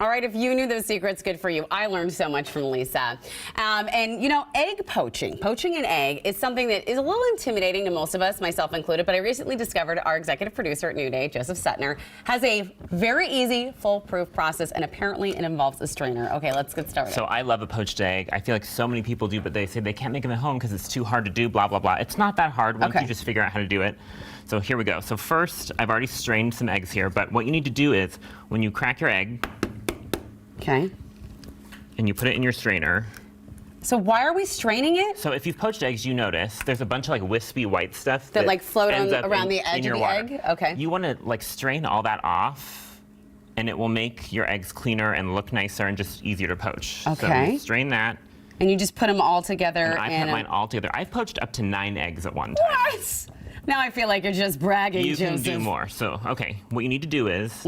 All right, if you knew those secrets, good for you. I learned so much from Lisa. And you know, egg poaching an egg is something that is a little intimidating to most of us, myself included, but I recently discovered our executive producer at New Day, Joseph Suttner, has a very easy, foolproof process, and apparently it involves a strainer. Okay, let's get started. So I love a poached egg. I feel like so many people do, but they say they can't make them at home because it's too hard to do, blah, blah, blah. It's not that hard once you just figure out how to do it. So here we go. So first, I've already strained some eggs here, but what you need to do is when you crack your egg, okay, and you put it in your strainer. So why are we straining it? So if you've poached eggs, you notice there's a bunch of like wispy white stuff that like float around the edge of the water. egg? Okay. You want to like strain all that off, and it will make your eggs cleaner and look nicer and just easier to poach. Okay. So you strain that. And you just put them all together. And I put mine all together. I've poached up to 9 eggs at one time. What? Now I feel like you're just bragging, You Joseph. can do more. So, okay, what you need to do is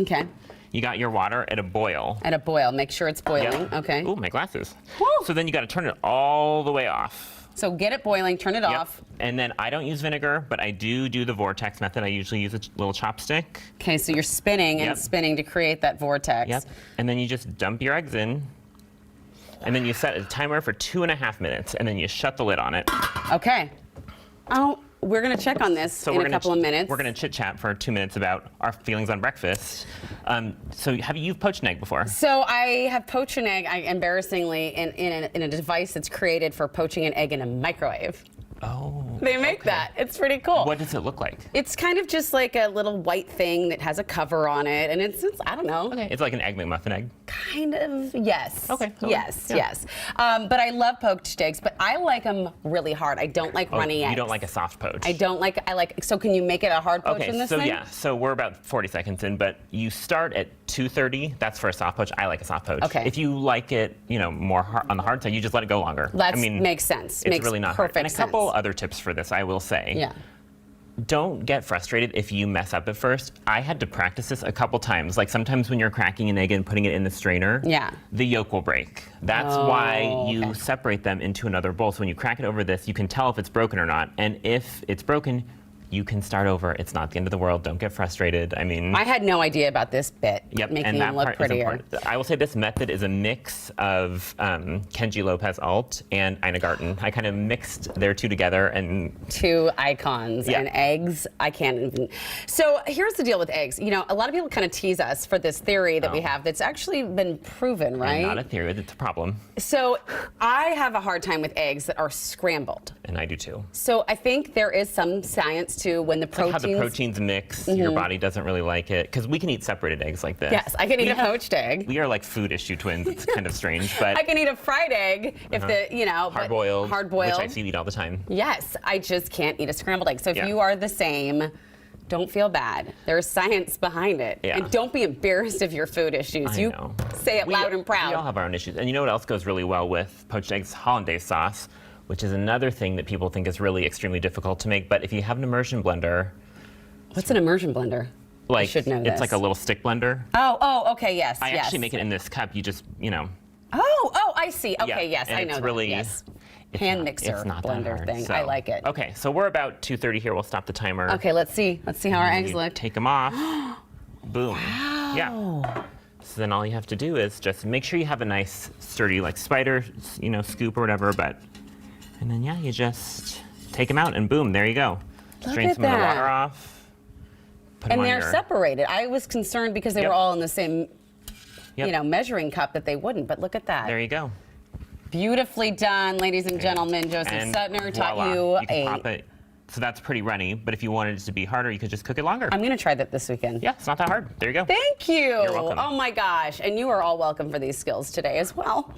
you got your water at a boil. At a boil. Make sure it's boiling. Yep. Okay. Ooh, my glasses. Woo. So then you got to turn it all the way off. So get it boiling, turn it off. And then I don't use vinegar, but I do the vortex method. I usually use a little chopstick. Okay, so you're spinning and spinning to create that vortex. Yep. And then you just dump your eggs in. And then you set a timer for 2.5 minutes, and then you shut the lid on it. Okay. Oh, we're going to check on this in a couple of minutes. We're going to chit-chat for 2 minutes about our feelings on breakfast. So you've poached an egg before? So I have poached an egg, embarrassingly, in a device that's created for poaching an egg in a microwave. Oh. They make that. It's pretty cool. What does it look like? It's kind of just like a little white thing that has a cover on it, and it's I don't know. Okay. It's like an Egg McMuffin egg. Kind of, yes. Okay. So, yes. But I love poached eggs, but I like them really hard. I don't like runny eggs. You don't like a soft poach. I like. So can you make it a hard poach in this thing? Okay. So we're about 40 seconds in, but you start at 2:30. That's for a soft poach. I like a soft poach. Okay. If you like it, more on the hard side, you just let it go longer. Makes sense. It's really not hard. And a couple other tips for this, I will say. Yeah. Don't get frustrated if you mess up at first. I had to practice this a couple times. Like sometimes when you're cracking an egg and putting it in the strainer, the yolk will break. That's why you separate them into another bowl. So when you crack it over this, you can tell if it's broken or not. And if it's broken, you can start over. It's not the end of the world. Don't get frustrated. I mean, I had no idea about this bit. Yep, making and that them look part prettier. is important. I will say this method is a mix of Kenji Lopez Alt and Ina Garten. I kind of mixed their two together and two icons and eggs. I can't even. So here's the deal with eggs. You know, a lot of people kind of tease us for this theory that we have that's actually been proven, right? And not a theory. It's a problem. So I have a hard time with eggs that are scrambled. And I do too. So I think there is some science to when the proteins. Like how the proteins mix, your body doesn't really like it. Because we can eat separated eggs like this. Yes, I can eat a poached egg. We are like food issue twins. It's kind of strange, but I can eat a fried egg if hard boiled, which I see you eat all the time. Yes, I just can't eat a scrambled egg. So if you are the same, don't feel bad. There's science behind it. Yeah. And don't be embarrassed of your food issues. You say it loud and proud. We all have our own issues. And you know what else goes really well with poached eggs? Hollandaise sauce, which is another thing that people think is really extremely difficult to make. But if you have an immersion blender. What's an immersion blender? Like, I should know this. It's like a little stick blender. Oh, okay, yes. I actually make it in this cup. You just, Oh, I see. Okay, yes, I know it's really, that. Yes. Hand mixer blender thing. So, I like it. Okay, so we're about 2:30 here. We'll stop the timer. Okay, let's see. Let's see how our eggs look. Take them off. Boom. Wow. Yeah. So then all you have to do is just make sure you have a nice sturdy like spider, scoop or whatever. And then you just take them out and boom, there you go. Drain some of the water off. And they're separated. I was concerned because they were all in the same, measuring cup that they wouldn't. But look at that. There you go. Beautifully done, ladies and gentlemen. Joseph Suttner taught you pop it. So that's pretty runny, but if you wanted it to be harder, you could just cook it longer. I'm going to try that this weekend. Yeah, it's not that hard. There you go. Thank you. You're welcome. Oh my gosh. And you are all welcome for these skills today as well.